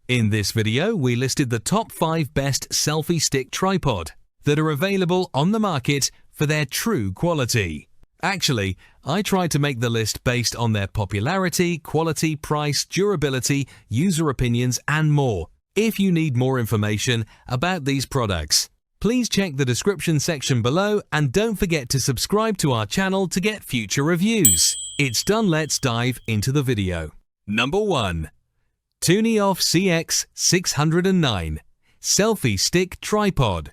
In this video, we listed the top 5 best selfie stick tripod that are available on the market for their true quality. Actually, I tried to make the list based on their popularity, quality, price, durability, user opinions, and more. If you need more information about these products, please check the description section below and don't forget to subscribe to our channel to get future reviews. It's done, let's dive into the video. Number 1. TONEOF CX609 Selfie Stick Tripod.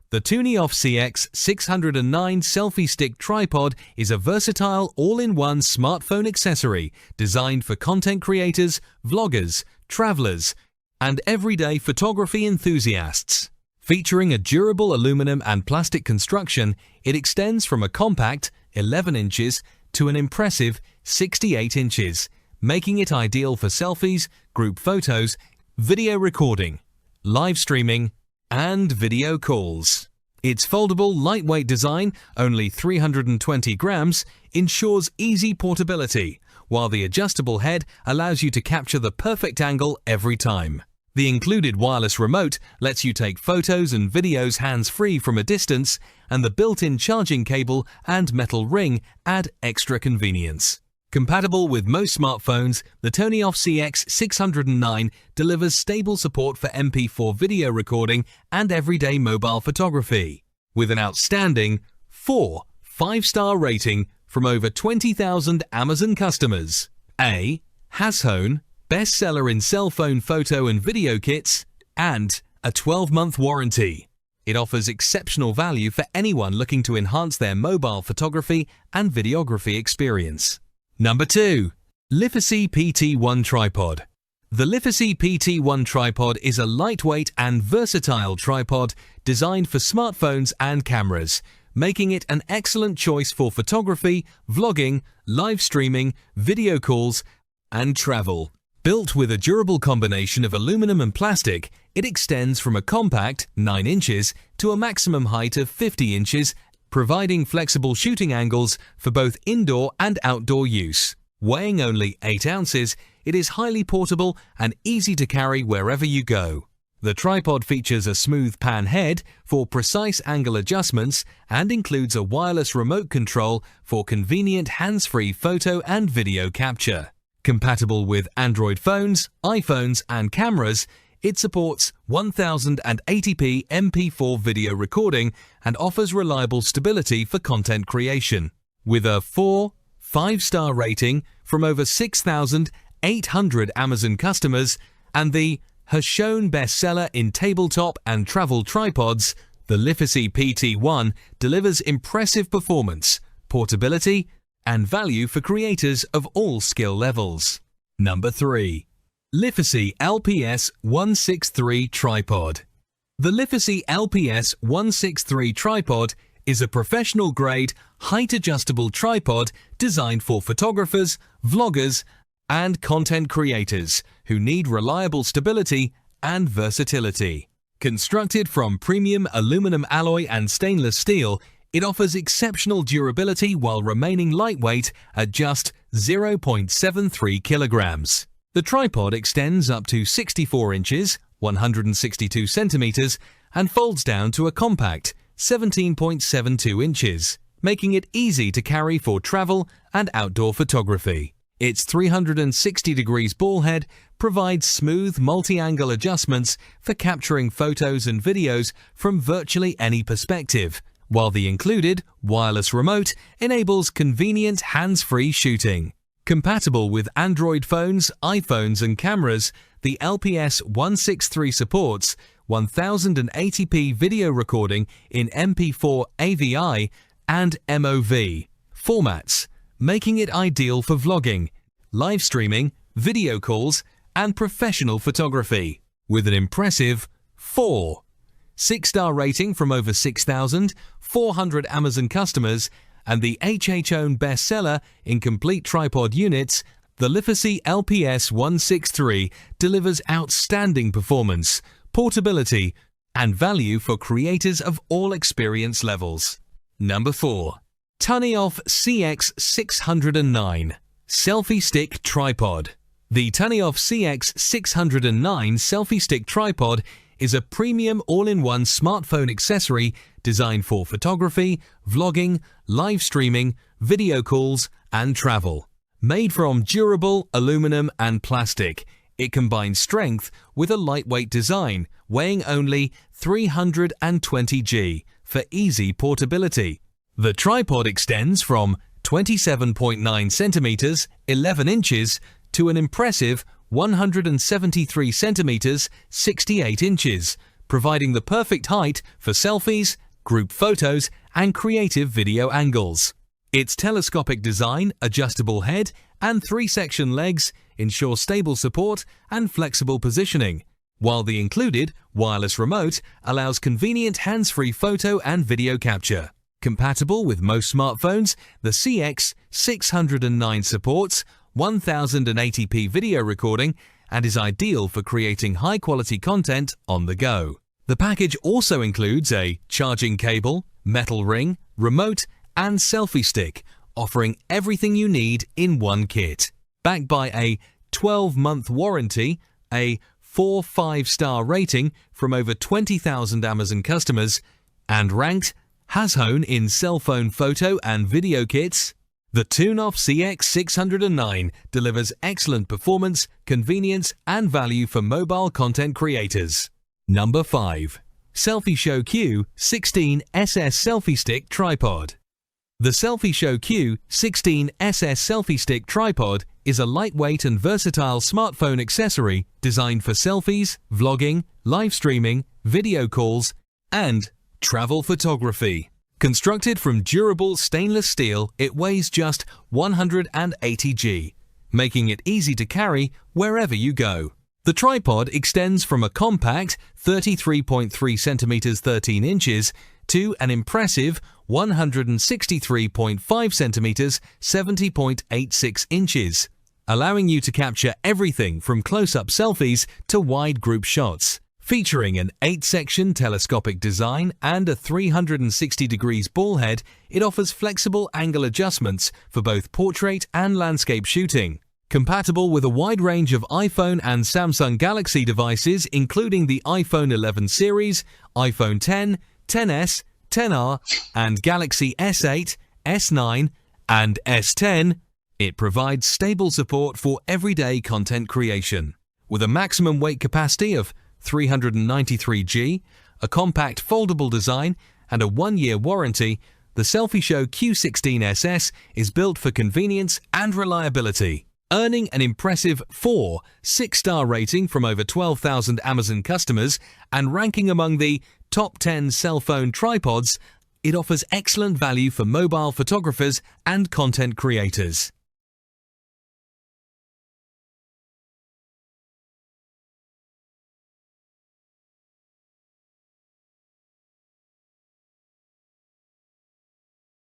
The TONEOF CX609 Selfie Stick Tripod is a versatile all-in-one smartphone accessory designed for content creators, vloggers, travelers, and everyday photography enthusiasts. Featuring a durable aluminum and plastic construction, it extends from a compact 11 inches to an impressive 68 inches, making it ideal for selfies, group photos, video recording, live streaming, and video calls. Its foldable, lightweight design, only 320 grams, ensures easy portability, while the adjustable head allows you to capture the perfect angle every time. The included wireless remote lets you take photos and videos hands-free from a distance, and the built-in charging cable and metal ring add extra convenience. Compatible with most smartphones, the TONEOF CX609 delivers stable support for MP4 video recording and everyday mobile photography, with an outstanding 5-star rating from over 20,000 Amazon customers. A. Hasshone, bestseller in cell phone photo and video kits, and a 12-month warranty. It offers exceptional value for anyone looking to enhance their mobile photography and videography experience. Number 2. Liphisy PT1 Tripod. The Liphisy PT1 Tripod is a lightweight and versatile tripod designed for smartphones and cameras, making it an excellent choice for photography, vlogging, live streaming, video calls, and travel. Built with a durable combination of aluminum and plastic, it extends from a compact 9 inches to a maximum height of 50 inches, providing flexible shooting angles for both indoor and outdoor use. Weighing only 8 ounces, it is highly portable and easy to carry wherever you go. The tripod features a smooth pan head for precise angle adjustments and includes a wireless remote control for convenient hands-free photo and video capture. Compatible with Android phones, iPhones, and cameras, it supports 1080p MP4 video recording and offers reliable stability for content creation. With a 5-star rating from over 6,800 Amazon customers and the Hasshone bestseller in tabletop and travel tripods, the Liphisy PT1 delivers impressive performance, portability, and value for creators of all skill levels. Number 3. Liphisy LPS163 Tripod. The Liphisy LPS163 Tripod is a professional-grade, height-adjustable tripod designed for photographers, vloggers, and content creators who need reliable stability and versatility. Constructed from premium aluminum alloy and stainless steel, it offers exceptional durability while remaining lightweight at just 0.73 kilograms. The tripod extends up to 64 inches, 162 centimeters, and folds down to a compact 17.72 inches, making it easy to carry for travel and outdoor photography. Its 360 degrees ball head provides smooth multi-angle adjustments for capturing photos and videos from virtually any perspective, while the included wireless remote enables convenient hands-free shooting. Compatible with Android phones, iPhones, and cameras, the LPS163 supports 1080p video recording in MP4 AVI and MOV formats, making it ideal for vlogging, live streaming, video calls, and professional photography. With an impressive 6-star rating from over 6,400 Amazon customers and the HHON bestseller in complete tripod units, the Liphisy LPS163 delivers outstanding performance, portability, and value for creators of all experience levels. Number 4. TONEOF CX609 Selfie Stick Tripod. The TONEOF CX609 Selfie Stick Tripod is a premium all-in-one smartphone accessory designed for photography, vlogging, live streaming, video calls, and travel. Made from durable aluminum and plastic, it combines strength with a lightweight design, weighing only 320 g for easy portability. The tripod extends from 27.9 centimeters, 11 inches, to an impressive 173 centimeters, 68 inches, providing the perfect height for selfies, group photos, and creative video angles. Its telescopic design, adjustable head, and 3-section legs ensure stable support and flexible positioning, while the included wireless remote allows convenient hands-free photo and video capture. Compatible with most smartphones, the CX609 supports 1080p video recording and is ideal for creating high-quality content on the go. The package also includes a charging cable, metal ring, remote, and selfie stick, offering everything you need in one kit. Backed by a 12-month warranty, a 4-5-star rating from over 20,000 Amazon customers, and ranked Has-Hone in cell phone photo and video kits, the TONEOF CX609 delivers excellent performance, convenience, and value for mobile content creators. Number 5. SelfieShow Q16SS Selfie Stick Tripod. The SelfieShow Q16SS Selfie Stick Tripod is a lightweight and versatile smartphone accessory designed for selfies, vlogging, live streaming, video calls, and travel photography. Constructed from durable stainless steel, it weighs just 180 g, making it easy to carry wherever you go. The tripod extends from a compact 33.3 cm 13 inches to an impressive 163.5 cm 70.86 inches, allowing you to capture everything from close-up selfies to wide group shots. Featuring an 8-section telescopic design and a 360 degrees ball head, it offers flexible angle adjustments for both portrait and landscape shooting. Compatible with a wide range of iPhone and Samsung Galaxy devices including the iPhone 11 series, iPhone 10, 10s, 10R, and Galaxy S8, S9, and S10, it provides stable support for everyday content creation. With a maximum weight capacity of 393 g, a compact foldable design, and a 1-year warranty, the SelfieShow Q16SS is built for convenience and reliability. Earning an impressive 4-6-star rating from over 12,000 Amazon customers and ranking among the top 10 cell phone tripods, it offers excellent value for mobile photographers and content creators.